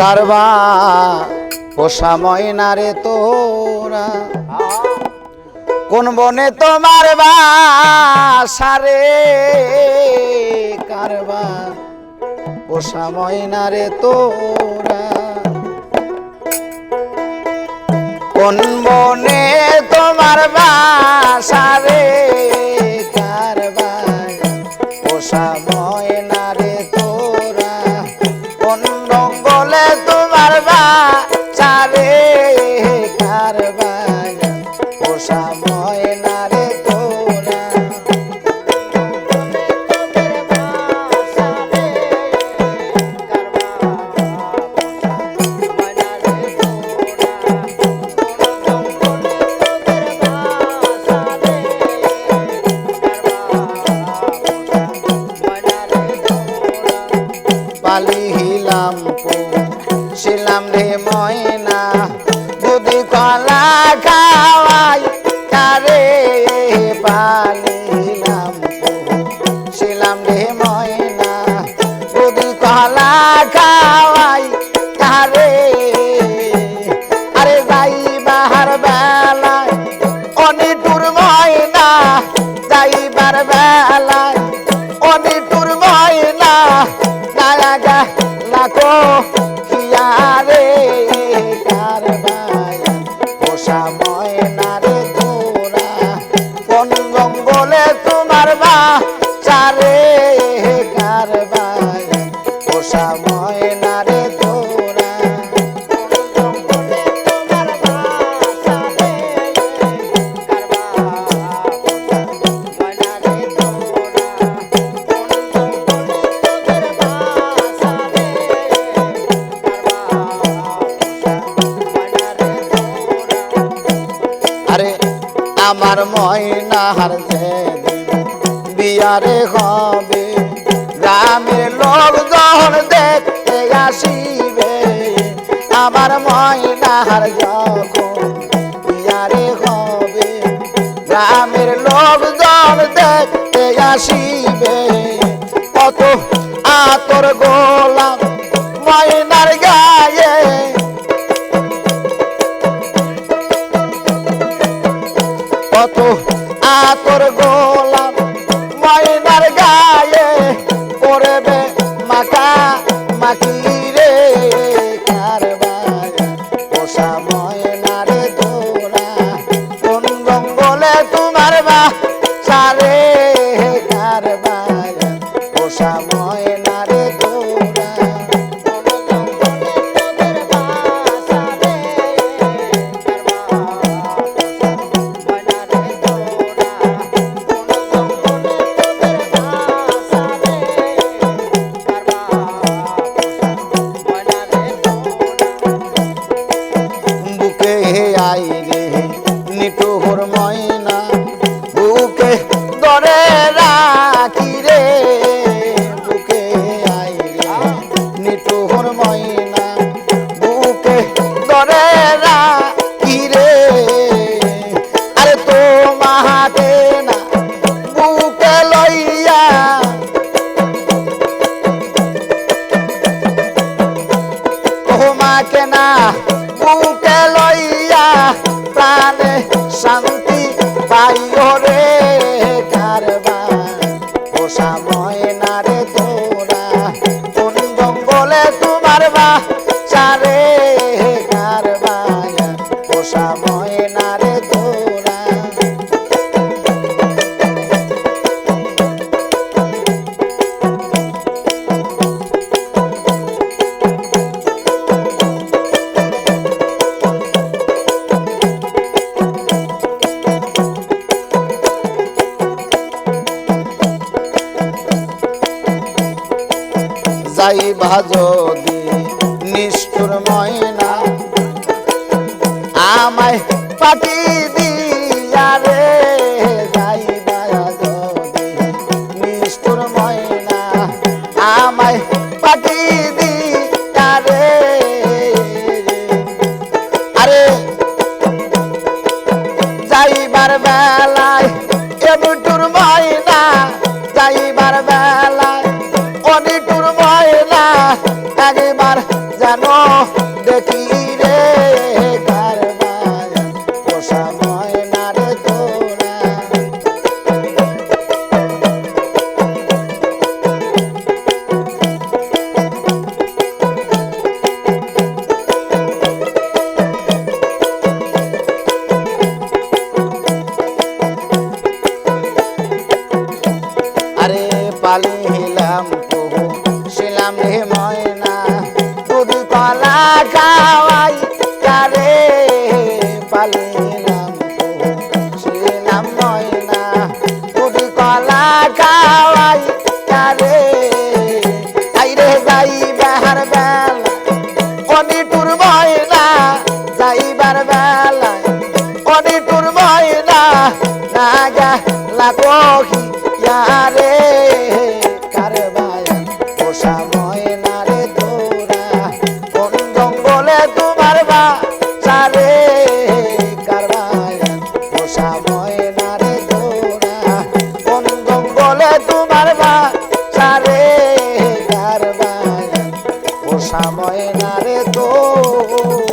কারবা পোষা ময়না রে তোরা কোন বনে তোমার বাসা রে কারবা পোষা ময়না রে তোরা কোন বনে তোমার বাসা রে কারবা পোষা ময়না রে তোরা কোন জঙ্গলে তোমার বাসা রে কারবা পোষা ময়না রে তোরা পালিহিলাম শিলাম রে ময়না দুধি কলা খাওয়াই তারে পালিহিলাম শিলাম রে ময়না দুধি কলা খাওয়াই তারে আরে যাই বাহার বেলায় অনিটুর ময়না যাইবার বেলায় অনিটুর ময়না নায়াগা লাখো হিয়ারে কারবাই পোষা ময়না রে তোরা কোন জঙ্গলে তোমার বাসারে কারবাই পোষা ময়না রে তোরা আরে আমার ময়নার বিয়ারে হবে গ্রামের লোকজন দেখতে আসিবে আমার ময়নার যখন বিয়ারে হবে গ্রামের লোকজন দেখতে আসিবে কত আতর গোলাম ময়নার গায়ে কত আতর গোলাম ময়নার গায়ে করবে মাখা মাখি রে কারবাই পোষা ময়না রে তোরা কোন জঙ্গলে তোমার বাসা রে কারবাই পোষা ময়না রে তোরা আই রে নিটুর ময়না বুকে ধরে রাখি রে বুকে আই রে নিটুর ময়না বুকে ধরে রাখি রে আরে তোমাকে না বুকে লইয়া তোমাকে না বুকে লইয়া প্রাণে শান্তি পাইও রে কারবাই পোষা ময়না রে তোরা কোন জঙ্গলে তোমার বাসা রে কারবাই পোষা ময়না রে তোরা যাইবা যদি নিষ্ঠুর ময়না আমায় পাটি দিয়া রে যাইবা যদি নিষ্ঠুর ময়না আমায় পাটি দিয়া রে আরে যাইবার বেলায় এমটুর ময়না যাইবার বেলায় অনিটুর ময়না একবার জানো রে ময়না দুধ কলা খাওয়াই কারে পালিলাম ছিলাম ময়না দুধ কলা খাওয়াই কারে আইরে যাই বেহার বেলা অনিটুর ময়না যাইবার বেলায় অনিটুর ময়না না গেলা কহিয়ারে কারবায়া পোষা ময়না রে তোরা কোন জঙ্গলে তোমার বাসারে কারবায়া পোষা ময়না রে তোরা কোন জঙ্গলে তোমার বাসারে কারবায়া পোষা ময়না রে তোরা